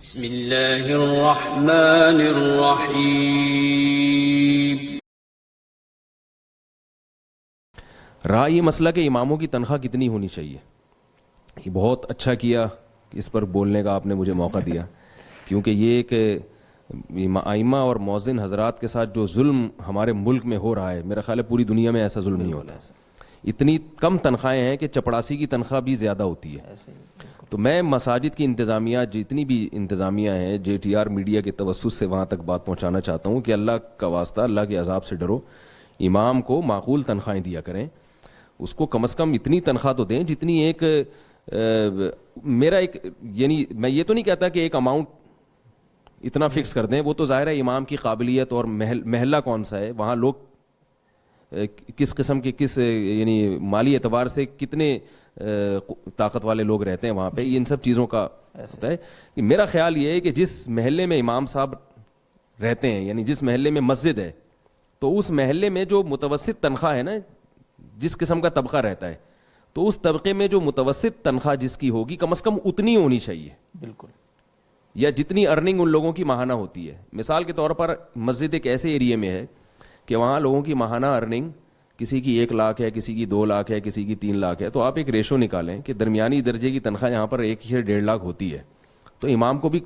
بسم اللہ الرحمن الرحیم۔ رہا یہ مسئلہ کہ اماموں کی تنخواہ کتنی ہونی چاہیے، یہ بہت اچھا کیا اس پر بولنے کا آپ نے مجھے موقع دیا، کیونکہ یہ ایک ائمہ اور مؤذن حضرات کے ساتھ جو ظلم ہمارے ملک میں ہو رہا ہے، میرا خیال ہے پوری دنیا میں ایسا ظلم نہیں ہوتا ہے۔ اتنی کم تنخواہیں ہیں کہ چپڑاسی کی تنخواہ بھی زیادہ ہوتی ہے۔ تو میں مساجد کی انتظامیہ، جتنی بھی انتظامیہ ہیں، جے ٹی آر میڈیا کے توسط سے وہاں تک بات پہنچانا چاہتا ہوں کہ اللہ کا واسطہ، اللہ کے عذاب سے ڈرو، امام کو معقول تنخواہیں دیا کریں، اس کو کم از کم اتنی تنخواہ تو دیں جتنی ایک میرا ایک، یعنی میں یہ تو نہیں کہتا کہ ایک اماؤنٹ اتنا فکس کر دیں، وہ تو ظاہر ہے امام کی قابلیت اور محلہ کون سا ہے، وہاں لوگ کس قسم کے، کس یعنی مالی اعتبار سے کتنے طاقت والے لوگ رہتے ہیں وہاں پہ، ان سب چیزوں کا ہوتا ہے۔ میرا خیال یہ ہے کہ جس محلے میں امام صاحب رہتے ہیں، یعنی جس محلے میں مسجد ہے، تو اس محلے میں جو متوسط تنخواہ ہے نا، جس قسم کا طبقہ رہتا ہے، تو اس طبقے میں جو متوسط تنخواہ جس کی ہوگی کم از کم اتنی ہونی چاہیے، بالکل، یا جتنی ارننگ ان لوگوں کی ماہانہ ہوتی ہے۔ مثال کے طور پر مسجد ایک ایسے ایریے میں ہے کہ وہاں لوگوں کی ماہانہ ارننگ کسی کی 1 لاکھ ہے، کسی کی 2 لاکھ ہے، کسی کی 3 لاکھ ہے، تو آپ ایک ریشو نکالیں کہ درمیانی درجے کی تنخواہ یہاں پر 1 سے 1.5 لاکھ ہوتی ہے، تو امام کو بھی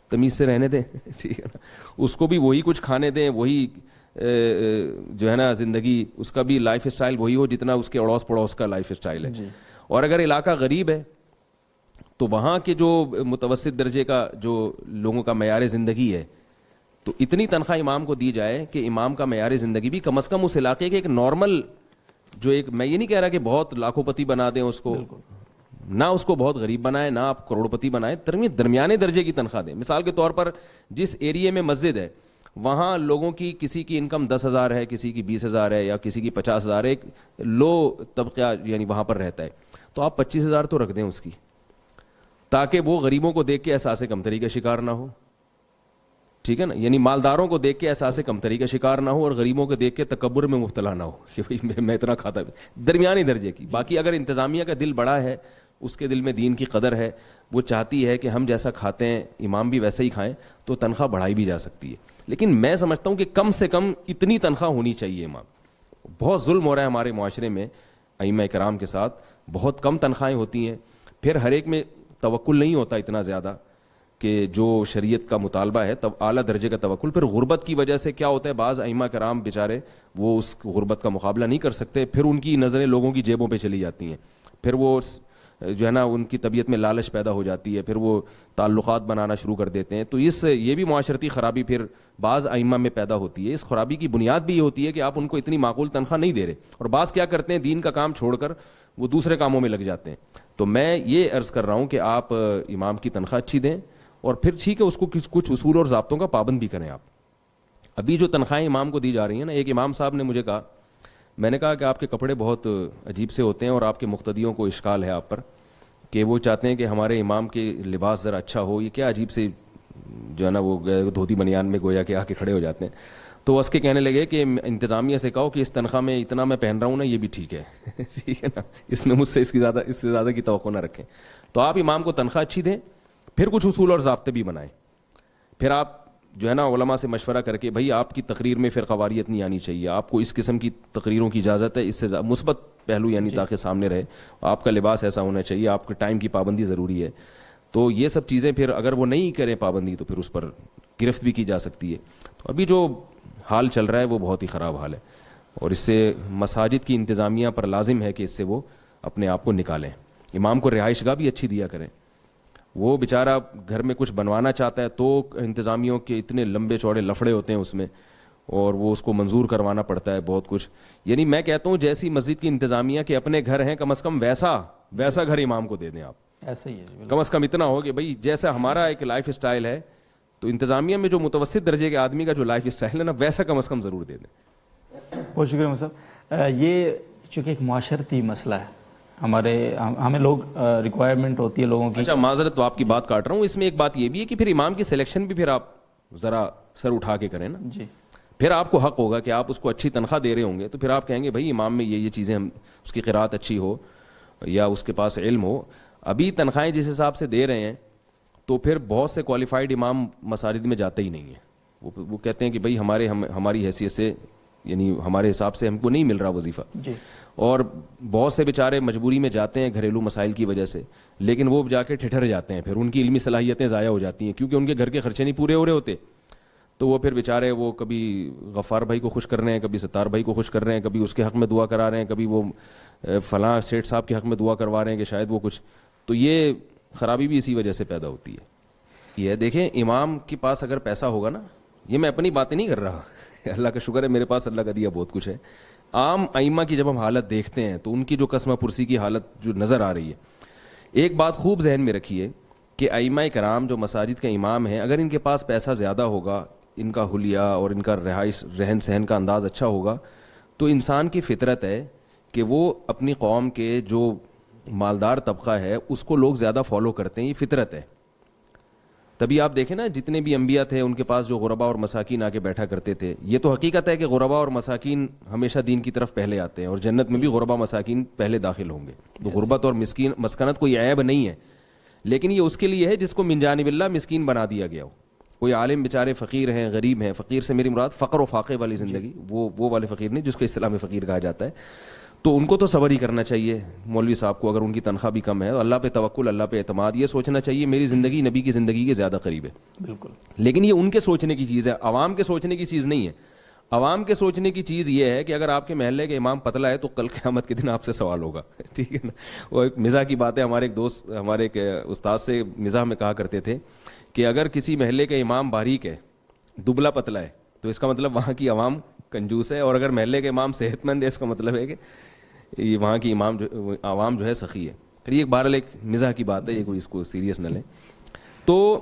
تمیز سے رہنے دیں، ٹھیک ہے نا، اس کو بھی وہی کچھ کھانے دیں، وہی جو ہے نا زندگی، اس کا بھی لائف اسٹائل وہی ہو جتنا اس کے اڑوس پڑوس کا لائف اسٹائل ہے۔ اور اگر علاقہ غریب ہے تو وہاں کے جو متوسط درجے کا جو لوگوں کا معیار زندگی ہے، تو اتنی تنخواہ امام کو دی جائے کہ امام کا معیار زندگی بھی کم از کم اس علاقے کے ایک نارمل، جو ایک، میں یہ نہیں کہہ رہا کہ بہت لاکھوں پتی بنا دیں اس کو، نہ اس کو بہت غریب بنائیں، نہ آپ کروڑ پتی بنائیں، درمیانے درجے کی تنخواہ دیں۔ مثال کے طور پر جس ایریے میں مسجد ہے وہاں لوگوں کی کسی کی انکم 10,000 ہے، کسی کی 20,000 ہے، یا کسی کی 50,000 ہے، ایک لو طبقہ یعنی وہاں پر رہتا ہے، تو آپ 25,000 تو رکھ دیں اس کی، تاکہ وہ غریبوں کو دیکھ کے احساس کمتری کا شکار نہ ہو، ٹھیک ہے نا، یعنی مالداروں کو دیکھ کے احساس کمتری کا شکار نہ ہو، اور غریبوں کو دیکھ کے تکبر میں مبتلا نہ ہو کہ بھئی میں اتنا کھاتا، درمیانی درجے کی۔ باقی اگر انتظامیہ کا دل بڑا ہے، اس کے دل میں دین کی قدر ہے، وہ چاہتی ہے کہ ہم جیسا کھاتے ہیں امام بھی ویسا ہی کھائیں، تو تنخواہ بڑھائی بھی جا سکتی ہے۔ لیکن میں سمجھتا ہوں کہ کم سے کم اتنی تنخواہ ہونی چاہیے امام۔ بہت ظلم ہو رہا ہے ہمارے معاشرے میں ائمہ کرام کے ساتھ، بہت کم تنخواہیں ہوتی ہیں، پھر ہر ایک میں توکل نہیں ہوتا اتنا زیادہ کہ جو شریعت کا مطالبہ ہے، تب اعلیٰ درجے کا توکل۔ پھر غربت کی وجہ سے کیا ہوتا ہے، بعض ائمہ کرام بیچارے وہ اس غربت کا مقابلہ نہیں کر سکتے، پھر ان کی نظریں لوگوں کی جیبوں پہ چلی جاتی ہیں، پھر وہ جو ہے نا ان کی طبیعت میں لالچ پیدا ہو جاتی ہے، پھر وہ تعلقات بنانا شروع کر دیتے ہیں، تو یہ بھی معاشرتی خرابی پھر بعض ائمہ میں پیدا ہوتی ہے۔ اس خرابی کی بنیاد بھی یہ ہوتی ہے کہ آپ ان کو اتنی معقول تنخواہ نہیں دے رہے، اور بعض کیا کرتے ہیں، دین کا کام چھوڑ کر وہ دوسرے کاموں میں لگ جاتے ہیں۔ تو میں یہ عرض کر رہا ہوں کہ آپ امام کی تنخواہ اچھی دیں، اور پھر ٹھیک ہے اس کو کچھ اصول اور ضابطوں کا پابند بھی کریں آپ۔ ابھی جو تنخواہیں امام کو دی جا رہی ہیں نا، ایک امام صاحب نے مجھے کہا، میں نے کہا کہ آپ کے کپڑے بہت عجیب سے ہوتے ہیں اور آپ کے مقتدیوں کو اشکال ہے آپ پر، کہ وہ چاہتے ہیں کہ ہمارے امام کے لباس ذرا اچھا ہو، یہ کیا عجیب سے جو ہے نا وہ دھوتی بنیان میں گویا کہ آ کے کھڑے ہو جاتے ہیں۔ تو اس کے کہنے لگے کہ انتظامیہ سے کہو کہ اس تنخواہ میں اتنا میں پہن رہا ہوں نا، یہ بھی ٹھیک ہے، ٹھیک ہے نا، اس میں مجھ سے اس سے زیادہ کی توقع نہ رکھیں۔ تو آپ امام کو تنخواہ اچھی دیں، پھر کچھ اصول اور ضابطے بھی بنائیں، پھر آپ جو ہے نا علماء سے مشورہ کر کے، بھائی آپ کی تقریر میں فرقہ واریت نہیں آنی چاہیے، آپ کو اس قسم کی تقریروں کی اجازت ہے، اس سے مثبت پہلو یعنی تاکہ سامنے رہے، آپ کا لباس ایسا ہونا چاہیے، آپ کے ٹائم کی پابندی ضروری ہے۔ تو یہ سب چیزیں پھر اگر وہ نہیں کریں پابندی تو پھر اس پر گرفت بھی کی جا سکتی ہے۔ تو ابھی جو حال چل رہا ہے وہ بہت ہی خراب حال ہے، اور اس سے مساجد کی انتظامیہ پر لازم ہے کہ اس سے وہ اپنے آپ کو نکالیں۔ امام کو رہائش گاہ بھی اچھی دیا کریں، وہ بیچارہ گھر میں کچھ بنوانا چاہتا ہے تو انتظامیوں کے اتنے لمبے چوڑے لفڑے ہوتے ہیں اس میں، اور وہ اس کو منظور کروانا پڑتا ہے بہت کچھ۔ یعنی میں کہتا ہوں جیسی مسجد کی انتظامیہ کے اپنے گھر ہیں، کم از کم ویسا گھر امام کو دے دیں آپ، ایسا ہی ہے، کم از کم اتنا ہو کہ بھائی جیسا ہمارا ایک لائف اسٹائل ہے، تو انتظامیہ میں جو متوسط درجے کے آدمی کا جو لائف اسٹائل ہے نا، ویسا کم از کم ضرور دے دیں۔ بہت شکریہ صاحب۔ یہ چونکہ ایک معاشرتی مسئلہ ہے، ہمیں لوگ ریکوائرمنٹ ہوتی ہے لوگوں کی۔ اچھا معذرت، تو آپ کی بات کاٹ رہا ہوں، اس میں ایک بات یہ بھی ہے کہ پھر امام کی سلیکشن بھی پھر آپ ذرا سر اٹھا کے کریں نا، جی، پھر آپ کو حق ہوگا کہ آپ اس کو اچھی تنخواہ دے رہے ہوں گے، تو پھر آپ کہیں گے بھائی امام میں یہ چیزیں، ہم اس کی قرات اچھی ہو یا اس کے پاس علم ہو۔ ابھی تنخواہیں جس حساب سے دے رہے ہیں تو پھر بہت سے کوالیفائڈ امام مساجد میں جاتے ہی نہیں ہیں. وہ کہتے ہیں کہ بھائی ہماری حیثیت سے یعنی ہمارے حساب سے ہم کو نہیں مل رہا وظیفہ. جی. اور بہت سے بیچارے مجبوری میں جاتے ہیں گھریلو مسائل کی وجہ سے, لیکن وہ جا کے ٹھٹر جاتے ہیں, پھر ان کی علمی صلاحیتیں ضائع ہو جاتی ہیں کیونکہ ان کے گھر کے خرچے نہیں پورے ہو رہے ہوتے. تو وہ پھر بیچارے وہ کبھی غفار بھائی کو خوش کر رہے ہیں, کبھی ستار بھائی کو خوش کر رہے ہیں, کبھی اس کے حق میں دعا کرا رہے ہیں, کبھی وہ فلاں سیٹھ صاحب کے حق میں دعا کروا رہے ہیں کہ شاید وہ کچھ. تو یہ خرابی بھی اسی وجہ سے پیدا ہوتی ہے. یہ دیکھیں امام کے پاس اگر پیسہ ہوگا نا, یہ میں اپنی باتیں نہیں کر رہا, اللہ کا شکر ہے میرے پاس اللہ کا دیا بہت کچھ ہے. عام ائمہ کی جب ہم حالت دیکھتے ہیں تو ان کی جو قسمہ پرسی کی حالت جو نظر آ رہی ہے, ایک بات خوب ذہن میں رکھیے کہ ائمہ کرام جو مساجد کے امام ہیں, اگر ان کے پاس پیسہ زیادہ ہوگا, ان کا حلیہ اور ان کا رہائش رہن سہن کا انداز اچھا ہوگا, تو انسان کی فطرت ہے کہ وہ اپنی قوم کے جو مالدار طبقہ ہے اس کو لوگ زیادہ فالو کرتے ہیں, یہ فطرت ہے. تبھی آپ دیکھیں نا جتنے بھی انبیاء تھے ان کے پاس جو غربا اور مساکین آ کے بیٹھا کرتے تھے. یہ تو حقیقت ہے کہ غربا اور مساکین ہمیشہ دین کی طرف پہلے آتے ہیں, اور جنت میں بھی غربا مساکین پہلے داخل ہوں گے. تو غربت اور مسکنت کوئی عیب نہیں ہے, لیکن یہ اس کے لیے ہے جس کو من جانب اللہ مسکین بنا دیا گیا ہو. کوئی عالم بیچارے فقیر ہیں, غریب ہیں, فقیر سے میری مراد فقر و فاقے والی زندگی, وہ والے فقیر نہیں جس کو اصطلاح میں فقیر کہا جاتا ہے. تو ان کو تو صبر ہی کرنا چاہیے. مولوی صاحب کو اگر ان کی تنخواہ بھی کم ہے تو اللہ پہ توکل, اللہ پہ اعتماد, یہ سوچنا چاہیے میری زندگی نبی کی زندگی کے زیادہ قریب ہے. بالکل. لیکن یہ ان کے سوچنے کی چیز ہے, عوام کے سوچنے کی چیز نہیں ہے. عوام کے سوچنے کی چیز یہ ہے کہ اگر آپ کے محلے کے امام پتلا ہے تو کل قیامت کے دن آپ سے سوال ہوگا. ٹھیک ہے نا. وہ ایک مزاح کی بات ہے, ہمارے ایک دوست ہمارے ایک استاد سے مزاح میں کہا کرتے تھے کہ اگر کسی محلے کا امام باریک ہے, دبلا پتلا ہے, تو اس کا مطلب وہاں کی عوام کنجوس ہے, اور اگر محلے کے امام صحت مند ہے اس کا مطلب ہے کہ یہ وہاں کی عوام جو ہے سخی ہے. یہ بہرحال ایک مزاح کی بات ہے, یہ کوئی اس کو سیریس نہ لیں. تو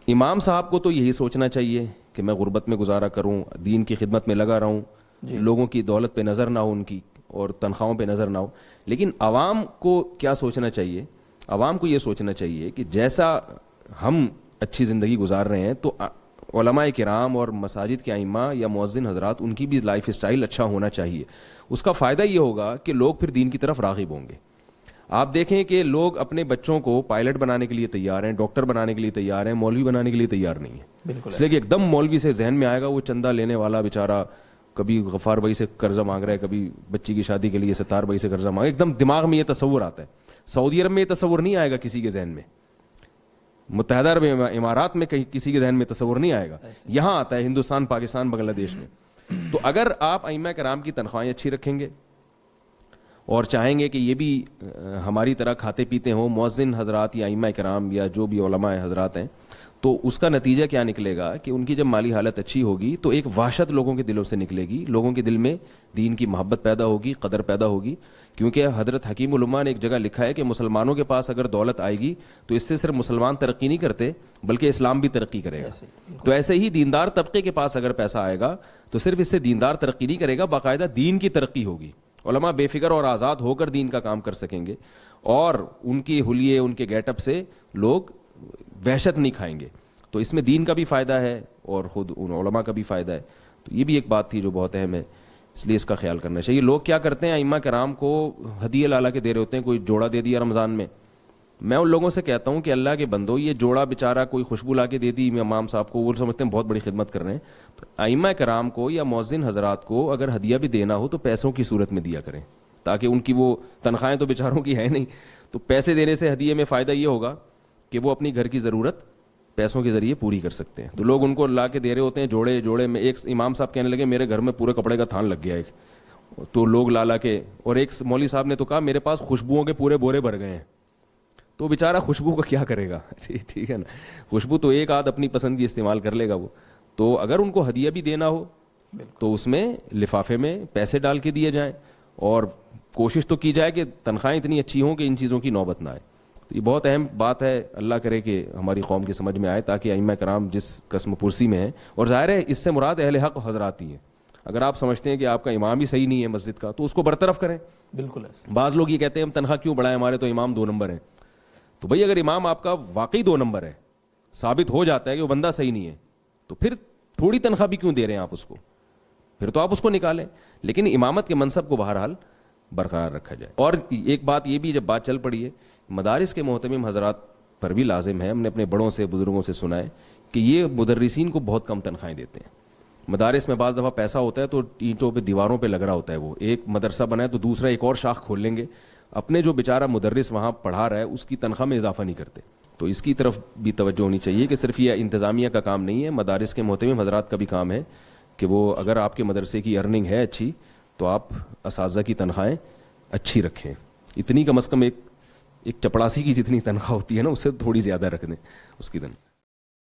امام صاحب کو تو یہی سوچنا چاہیے کہ میں غربت میں گزارا کروں, دین کی خدمت میں لگا رہوں, لوگوں کی دولت پہ نظر نہ ہو ان کی, اور تنخواہوں پہ نظر نہ ہو. لیکن عوام کو کیا سوچنا چاہیے؟ عوام کو یہ سوچنا چاہیے کہ جیسا ہم اچھی زندگی گزار رہے ہیں تو علماء کرام اور مساجد کے ائمہ یا مؤذن حضرات ان کی بھی لائف اسٹائل اچھا ہونا چاہیے. اس کا فائدہ یہ ہوگا کہ لوگ پھر دین کی طرف راغب ہوں گے. آپ دیکھیں کہ لوگ اپنے بچوں کو پائلٹ بنانے کے لیے تیار ہیں, ڈاکٹر بنانے کے لیے تیار ہیں, مولوی بنانے کے لیے تیار نہیں ہے. اس لیے کہ ایک دم مولوی سے ذہن میں آئے گا وہ چندہ لینے والا بیچارہ, کبھی غفار بھائی سے قرضہ مانگ رہا ہے, کبھی بچی کی شادی کے لیے ستار بھائی سے قرضہ مانگ رہا ہے. ایک دم دماغ میں یہ تصور آتا ہے. سعودی عرب میں یہ تصور نہیں آئے گا کسی کے ذہن میں, متحدہ عرب امارات میں کہیں کسی کے ذہن میں تصور نہیں آئے گا. یہاں آتا ہے ہندوستان, پاکستان, بنگلہ دیش میں. تو اگر آپ ائمہ کرام کی تنخواہیں اچھی رکھیں گے اور چاہیں گے کہ یہ بھی ہماری طرح کھاتے پیتے ہوں, مؤذن حضرات یا ائمہ کرام یا جو بھی علماء حضرات ہیں, تو اس کا نتیجہ کیا نکلے گا کہ ان کی جب مالی حالت اچھی ہوگی تو ایک وحشت لوگوں کے دلوں سے نکلے گی, لوگوں کے دل میں دین کی محبت پیدا ہوگی, قدر پیدا ہوگی. کیونکہ حضرت حکیم الامہ نے ایک جگہ لکھا ہے کہ مسلمانوں کے پاس اگر دولت آئے گی تو اس سے صرف مسلمان ترقی نہیں کرتے بلکہ اسلام بھی ترقی کرے گا. تو ایسے ہی دیندار طبقے کے پاس اگر پیسہ آئے گا تو صرف اس سے دیندار ترقی نہیں کرے گا, باقاعدہ دین کی ترقی ہوگی. علماء بے فکر اور آزاد ہو کر دین کا کام کر سکیں گے, اور ان کی حلیے, ان کے گیٹ اپ سے لوگ وحشت نہیں کھائیں گے. تو اس میں دین کا بھی فائدہ ہے اور خود ان علماء کا بھی فائدہ ہے. تو یہ بھی ایک بات تھی جو بہت اہم ہے, اس لیے اس کا خیال کرنا چاہیے. لوگ کیا کرتے ہیں, ائمہ کرام کو ہدیے لالا کے دے رہے ہوتے ہیں, کوئی جوڑا دے دیا رمضان میں. میں ان لوگوں سے کہتا ہوں کہ اللہ کے بندو, یہ جوڑا بیچارہ کوئی خوشبو لا کے دے دی امام صاحب کو, وہ سمجھتے ہیں بہت بڑی خدمت کر رہے ہیں. تو ائمہ کرام کو یا مؤذن حضرات کو اگر ہدیہ بھی دینا ہو تو پیسوں کی صورت میں دیا کریں, تاکہ ان کی وہ تنخواہیں تو بیچاروں کی ہے نہیں. تو پیسے دینے سے ہدیے میں فائدہ یہ ہوگا کہ وہ اپنی گھر کی ضرورت پیسوں کے ذریعے پوری کر سکتے ہیں. تو لوگ ان کو لا کے دے رہے ہوتے ہیں جوڑے جوڑے میں. ایک امام صاحب کہنے لگے میرے گھر میں پورے کپڑے کا تھان لگ گیا ایک, تو لوگ لا کے, اور ایک مولوی صاحب نے تو کہا میرے پاس خوشبوؤں کے پورے بورے بھر گئے ہیں. تو بیچارہ خوشبو کا کیا کرے گا؟ ٹھیک ہے نا, خوشبو تو ایک آدھ اپنی پسند کی استعمال کر لے گا وہ. تو اگر ان کو ہدیہ بھی دینا ہو تو اس میں لفافے میں پیسے ڈال کے دیے جائیں, اور کوشش تو کی جائے کہ تنخواہیں اتنی اچھی ہوں کہ ان چیزوں کی نوبت نہ آئے. تو یہ بہت اہم بات ہے, اللہ کرے کہ ہماری قوم کی سمجھ میں آئے, تاکہ ائمہ کرام جس قسم پرسی میں ہیں, اور ظاہر ہے اس سے مراد اہل حق حضرات ہی ہیں. اگر آپ سمجھتے ہیں کہ آپ کا امام ہی صحیح نہیں ہے مسجد کا تو اس کو برطرف کریں. بالکل ایسا. بعض لوگ یہ کہتے ہیں ہم تنخواہ کیوں بڑھائیں, ہمارے تو امام 2 نمبر ہیں. تو بھئی اگر امام آپ کا واقعی 2 نمبر ہے, ثابت ہو جاتا ہے کہ وہ بندہ صحیح نہیں ہے, تو پھر تھوڑی تنخواہ بھی کیوں دے رہے ہیں آپ اس کو, پھر تو آپ اس کو نکالیں. لیکن امامت کے منصب کو بہرحال برقرار رکھا جائے. اور ایک بات یہ بھی جب بات چل پڑی ہے, مدارس کے محتمم حضرات پر بھی لازم ہے. ہم نے اپنے بڑوں سے بزرگوں سے سنا ہے کہ یہ مدرسین کو بہت کم تنخواہیں دیتے ہیں. مدارس میں بعض دفعہ پیسہ ہوتا ہے تو اینٹوں پہ دیواروں پہ لگ رہا ہوتا ہے, وہ ایک مدرسہ بنا ہے تو دوسرا ایک اور شاخ کھول لیں گے, اپنے جو بیچارہ مدرس وہاں پڑھا رہا ہے اس کی تنخواہ میں اضافہ نہیں کرتے. تو اس کی طرف بھی توجہ ہونی چاہیے کہ صرف یہ انتظامیہ کا کام نہیں ہے, مدارس کے محتمم حضرات کا بھی کام ہے کہ وہ اگر آپ کے مدرسے کی ارننگ ہے اچھی تو آپ اساتذہ کی تنخواہیں اچھی رکھیں. اتنی کم از کم ایک چپڑاسی کی جتنی تنخواہ ہوتی ہے نا اس سے تھوڑی زیادہ رکھ دیں اس کی تنخواہ.